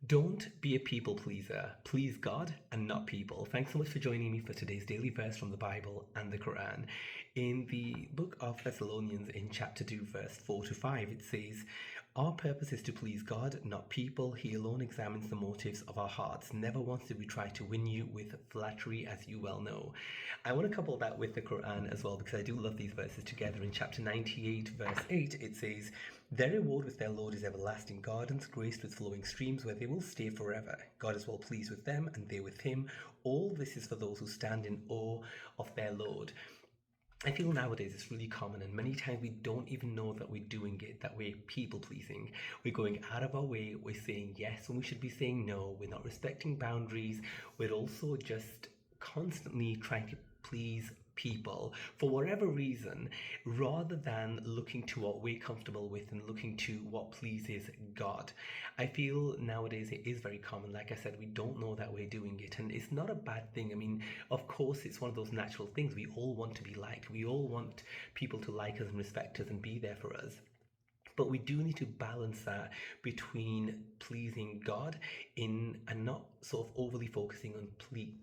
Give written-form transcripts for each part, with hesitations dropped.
Don't be a people pleaser. Please God and not people. Thanks so much for joining me for today's daily verse from the Bible and the Quran. In the book of Thessalonians, in chapter 2, verse 4 to 5, it says, "Our purpose is to please God, not people. He alone examines the motives of our hearts. Never once did we try to win you with flattery, as you well know." I want to couple that with the Quran as well, because I do love these verses together. In chapter 98, verse 8, it says, "Their reward with their Lord is everlasting gardens, graced with flowing streams, where they will stay forever. God is well pleased with them, and they with him. All this is for those who stand in awe of their Lord." I feel nowadays it's really common, and many times we don't even know that we're doing it, that we're people pleasing. We're going out of our way, we're saying yes when we should be saying no, we're not respecting boundaries, we're also just constantly trying to please people for whatever reason, rather than looking to what we're comfortable with and looking to what pleases God. I feel nowadays it is very common. Like I said, we don't know that we're doing it, and it's not a bad thing. I mean, of course, it's one of those natural things. We all want to be liked, we all want people to like us and respect us and be there for us. But we do need to balance that between pleasing God in and not sort of overly focusing on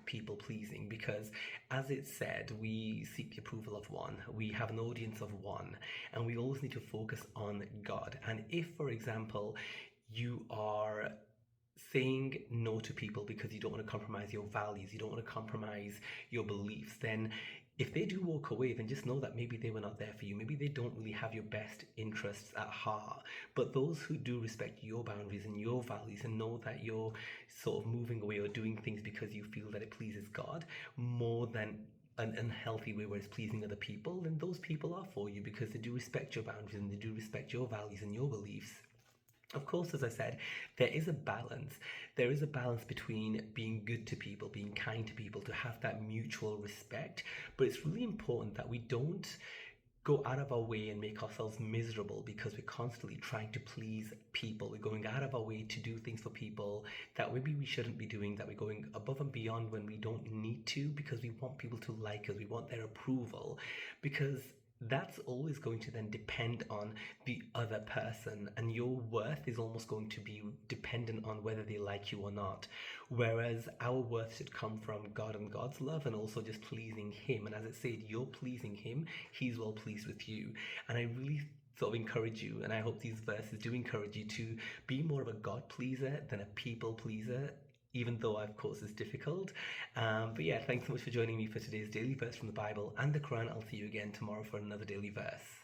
people pleasing, because as it said, we seek the approval of one, we have an audience of one, and we always need to focus on God. And if, for example, you are saying no to people because you don't want to compromise your values, you don't want to compromise your beliefs, then if they do walk away, then just know that maybe they were not there for you. Maybe they don't really have your best interests at heart. But those who do respect your boundaries and your values and know that you're sort of moving away or doing things because you feel that it pleases God more than an unhealthy way where it's pleasing other people, then those people are for you because they do respect your boundaries and they do respect your values and your beliefs. Of course, as I said, there is a balance. There is a balance between being good to people, being kind to people, to have that mutual respect. But it's really important that we don't go out of our way and make ourselves miserable because we're constantly trying to please people. We're going out of our way to do things for people that maybe we shouldn't be doing, that we're going above and beyond when we don't need to, because we want people to like us, we want their approval, because that's always going to then depend on the other person, and your worth is almost going to be dependent on whether they like you or not. Whereas our worth should come from God and God's love, and also just pleasing Him. And as it said, you're pleasing Him, He's well pleased with you. And I really sort of encourage you, and I hope these verses do encourage you to be more of a God pleaser than a people pleaser, even though, of course, it's difficult. But yeah, thanks so much for joining me for today's daily verse from the Bible and the Quran. I'll see you again tomorrow for another daily verse.